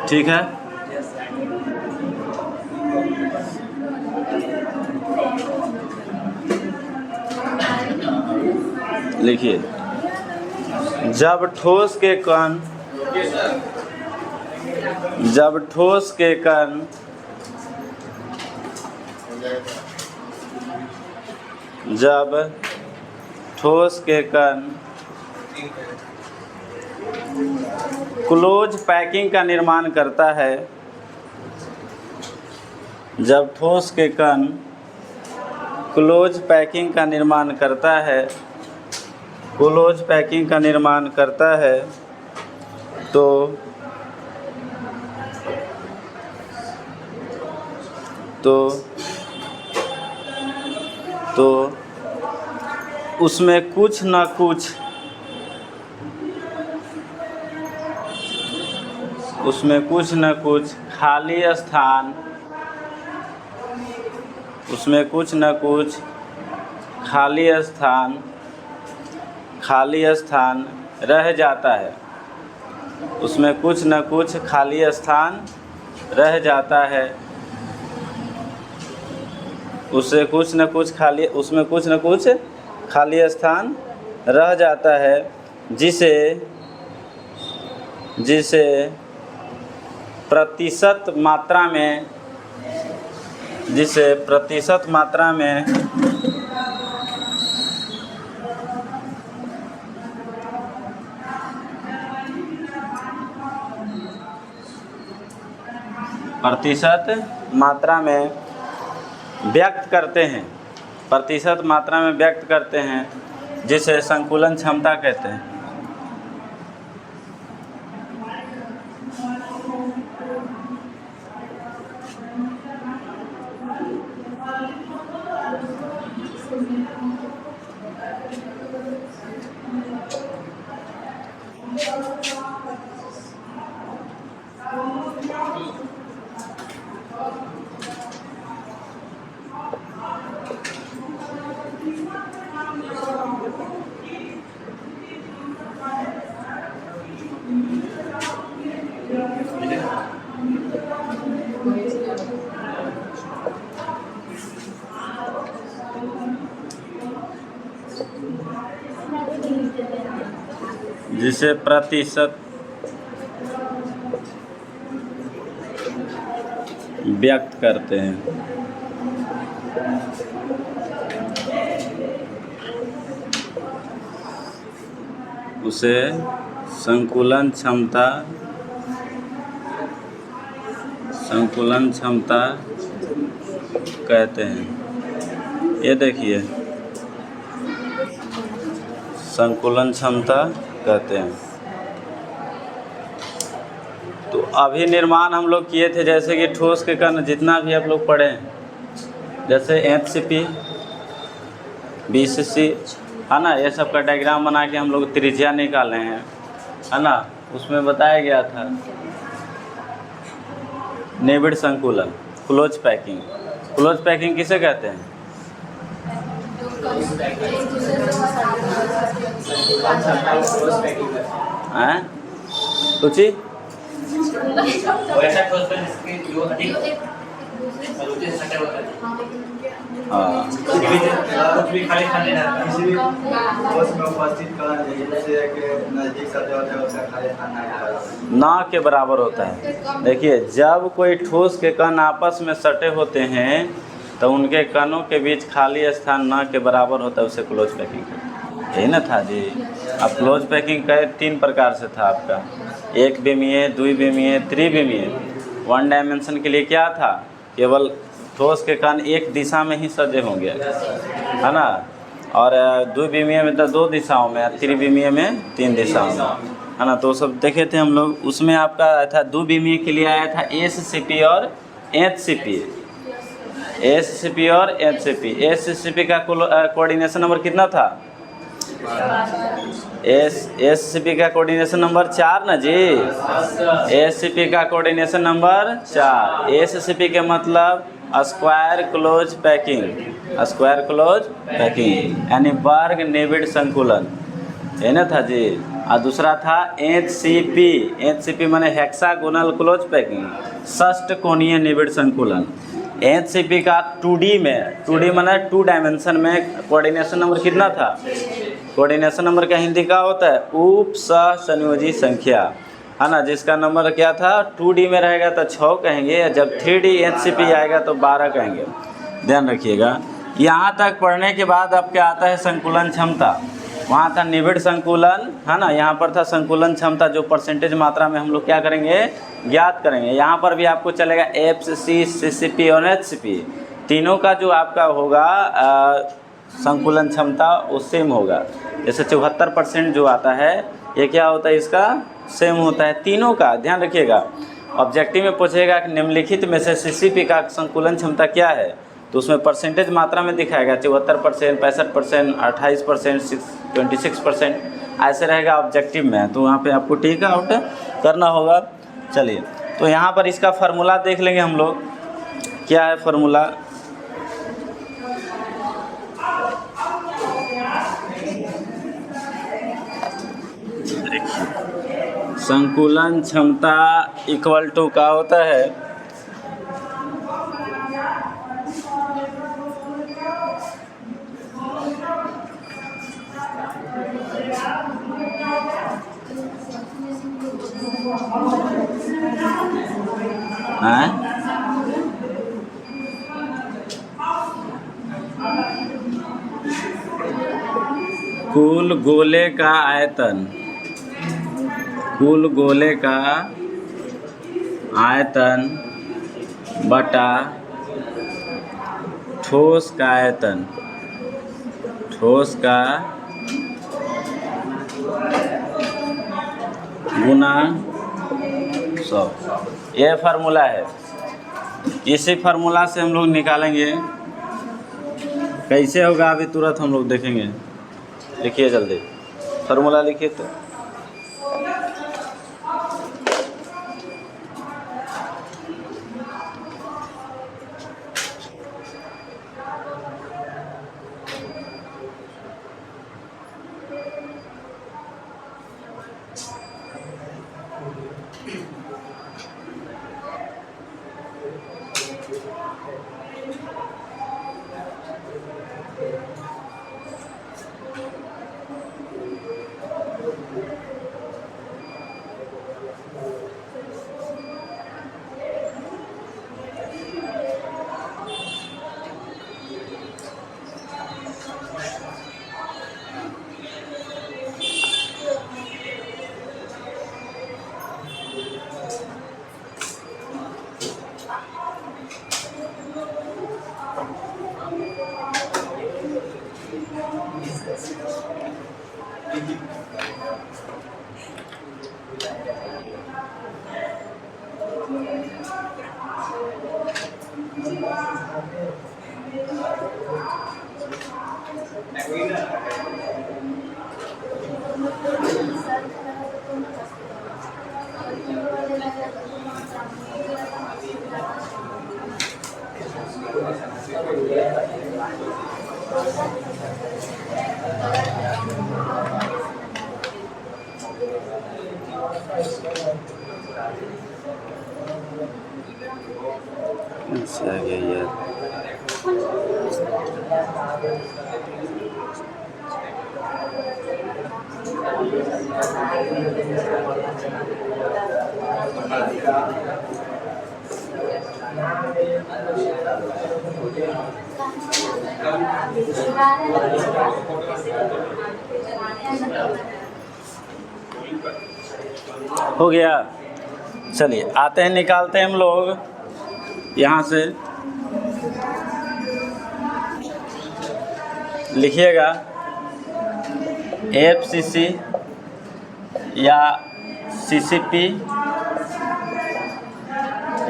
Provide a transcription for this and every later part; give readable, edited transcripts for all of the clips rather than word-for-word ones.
ठीक है। लिखिए, जब ठोस के कण जब ठोस के कण क्लोज पैकिंग का निर्माण करता है, जब ठोस के कण क्लोज पैकिंग का निर्माण करता है, तो उसमें कुछ न कुछ खाली स्थान रह जाता है। उसमें कुछ न कुछ खाली स्थान रह जाता है। उसमें कुछ न कुछ खाली स्थान रह जाता है, जिसे प्रतिशत मात्रा में व्यक्त करते हैं, जिसे संकुलन क्षमता कहते हैं। जिसे प्रतिशत व्यक्त करते हैं। उसे संकुलन क्षमता कहते हैं। ये देखिए, संकुलन क्षमता कहते हैं। तो अभी निर्माण हम लोग किए थे, जैसे कि ठोस के कण जितना भी आप लोग पढ़े, जैसे HCP, BCC, है ना, ये सब का डायग्राम बना के हम लोग त्रिज्या निकाले हैं, है ना। उसमें बताया गया था निबिड़ संकुलन, क्लोज पैकिंग किसे कहते हैं? रुचि, ना के बराबर होता है। देखिए, जब कोई ठोस के कण आपस में सटे होते हैं तो उनके कणों के बीच खाली स्थान ना के बराबर होता है, उसे क्लोज पैकिंग कहते हैं। यही ना था जी। अब क्लोज पैकिंग का 3 प्रकार से था आपका, एक विमीय, द्विविमीय, त्रिविमीय। 1 डायमेंशन के लिए क्या था? केवल ठोस के कण एक दिशा में ही सजे होंगे, है ना। और द्विविमीय में तो 2 दिशाओं में, त्रिविमीय में 3 दिशाओं में, है ना। तो सब देखे थे हम लोग। उसमें आपका आया था द्विविमीय के लिए आया था SCP और HCP। SCP का कोऑर्डिनेशन नंबर कितना था? SCP का कोऑर्डिनेशन नंबर 4 ना जी। SCP का कोऑर्डिनेशन नंबर 4। SCP के मतलब square close packing, square close packing यानी वर्ग निबिड़ संकुलन, है ना था जी। और दूसरा था HCP, HCP माने हेक्सागोनल क्लोज पैकिंग, षष्ठ कोणीय निबिड़ संकुलन। HCP का 2D में, 2D माने 2 डायमेंशन में कोऑर्डिनेशन नंबर कितना था? कोऑर्डिनेशन नंबर का हिंदी क्या होता है? उप सह संयोजी संख्या, है ना, जिसका नंबर क्या था 2D में रहेगा तो 6 कहेंगे, जब 3D HCP आएगा तो 12 कहेंगे। ध्यान रखिएगा। यहाँ तक पढ़ने के बाद अब क्या आता है? संकुलन क्षमता। वहाँ था निबिड़ संकुलन, है ना, यहाँ पर था संकुलन क्षमता, जो परसेंटेज मात्रा में हम लोग क्या करेंगे? ज्ञात करेंगे। यहाँ पर भी आपको चलेगा FC, CCP और HCP, तीनों का जो आपका होगा संकुलन क्षमता वो सेम होगा। जैसे 74% जो आता है ये क्या होता है? इसका सेम होता है तीनों का। ध्यान रखिएगा। ऑब्जेक्टिव में पूछेगा कि निम्नलिखित में से CCP का संकुलन क्षमता क्या है, तो उसमें परसेंटेज मात्रा में दिखाएगा 74%, 65%, 28%, 26%, ऐसे रहेगा ऑब्जेक्टिव में। तो वहाँ पे आपको टिक आउट करना होगा। चलिए, तो यहाँ पर इसका फार्मूला देख लेंगे हम लोग। क्या है फार्मूला? संकुलन क्षमता इक्वल टू क्या होता है? कुल गोले का आयतन, कुल गोले का आयतन बटा ठोस का आयतन, ठोस का गुना 100, यह फार्मूला है। इसी फार्मूला से हम लोग निकालेंगे। कैसे होगा अभी तुरंत हम लोग देखेंगे। लिखिए जल्दी, फार्मूला लिखिए। तो अच्छा आ गया यार। हो गया। चलिए आते हैं, निकालते हैं हम लोग। यहाँ से लिखिएगा FCC या CCP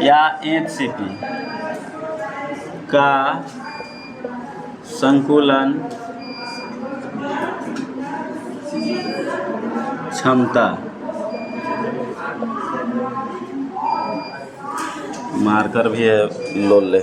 या HCP का संकुलन क्षमता, मार्कर भी है, लो ले।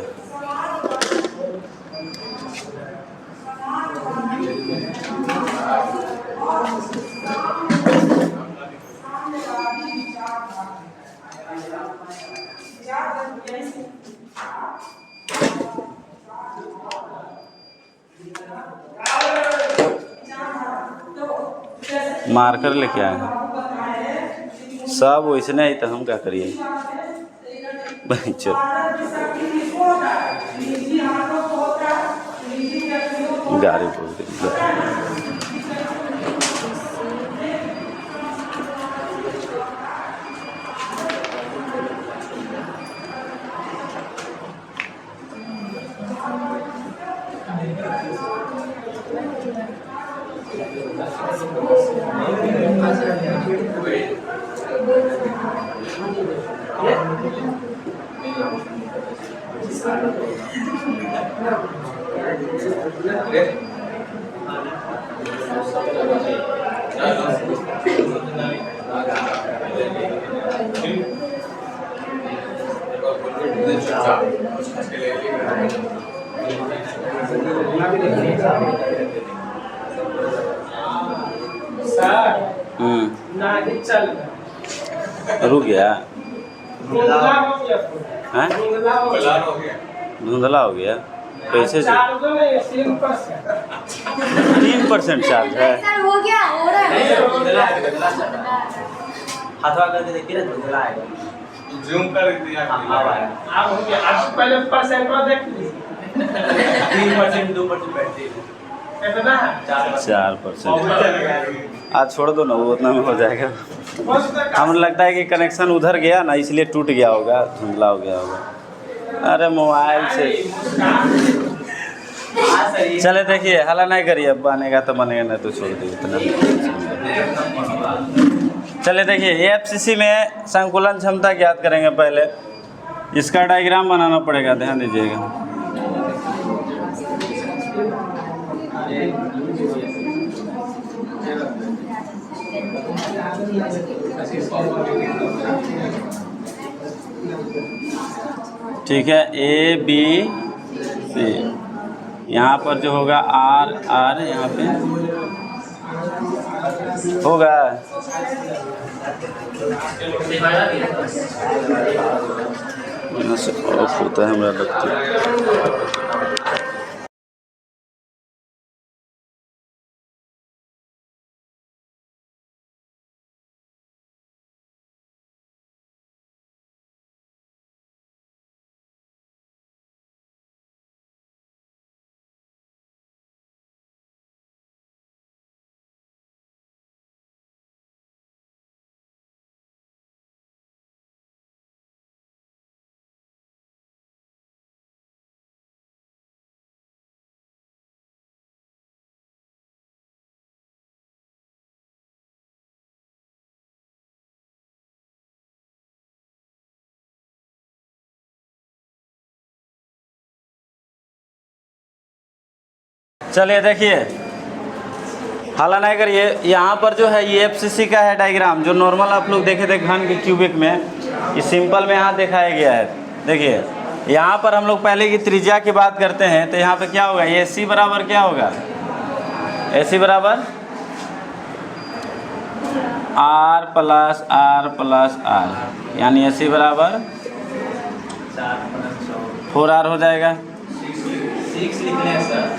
मार्कर लेके आए हैं सब वैसने ही, तो हम क्या करिए भाई। चलो गाड़ी बोल दी। रुक गया, धुंधला हो गया कैसे? 3% चार्ज है। हो गया, हो रहा है। हाथवा करके देखिए ना, धुंधला आएगा। जूम कर दिया अब हो गया। आज पहले परसेंट देख लीजिए। 3% 2% बैटरी कितना है? 4%। आज छोड़ दो ना, वो उतना में हो जाएगा। हमें लगता है कि कनेक्शन उधर गया ना, इसलिए टूट गया होगा, धुंधला हो गया होगा। अरे मोबाइल से चले देखिए, हला नहीं करिए, बनेगा तो बनेगा, नहीं तो छोड़ दिए इतना। चले देखिए, एफसीसी में संकुलन क्षमता ज्ञात करेंगे। पहले इसका डायग्राम बनाना पड़ेगा, ध्यान दीजिएगा। ठीक है, ए बी सी, यहाँ पर जो होगा आर आर, यहाँ पे होगा यहाँ से ऑफ होता है, हमरा लगता है। चलिए देखिए, हाला नहीं करिए। यहाँ पर जो है ये एफसीसी का है डायग्राम, जो नॉर्मल आप लोग देखे थे घन के क्यूबिक में, ये सिंपल में यहाँ दिखाया गया है। देखिए यहाँ पर हम लोग पहले की त्रिज्या की बात करते हैं, तो यहाँ पे क्या होगा, ए सी बराबर क्या होगा, ए सी बराबर आर प्लस आर, यानी ए सी बराबर 4R हो जाएगा। 6 लिख लें सर,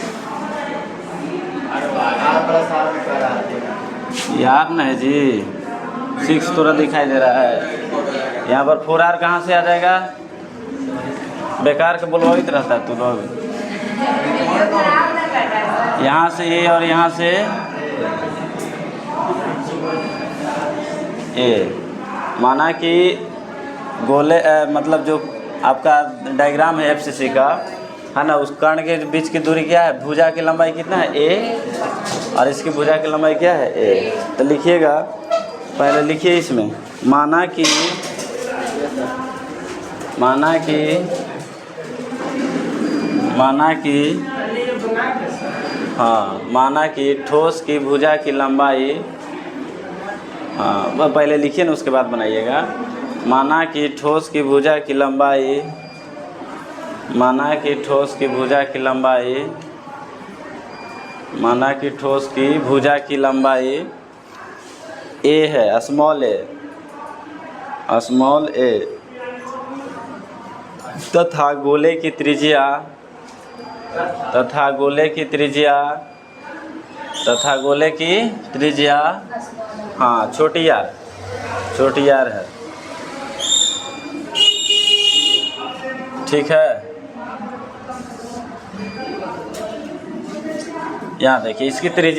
यार नहीं जी, 6 थोड़ा दिखाई दे रहा है। यहाँ पर 4R कहाँ से आ जाएगा, बेकार के बोलवाइत रहता है तू लोग। यहाँ से ए और यहाँ से ए, माना कि गोले मतलब जो आपका डायग्राम है एफसीसी का, है ना, उस कर्ण के बीच की दूरी क्या है, भुजा की लंबाई कितना है ए, और इसकी भुजा की लंबाई क्या है ए। तो लिखिएगा, पहले लिखिए इसमें, माना कि ठोस की भुजा की लंबाई, हाँ वह पहले लिखिए ना, उसके बाद बनाइएगा। माना कि ठोस की भुजा की लंबाई, माना कि ठोस की भुजा की लंबाई ए है, स्मॉल ए, तथा गोले की त्रिज्या तथा गोले की त्रिज्या, तथा गोले की त्रिज्या, हाँ छोटी आर, छोटी आर है। ठीक है, यहाँ देखिए इसकी त्रिज्या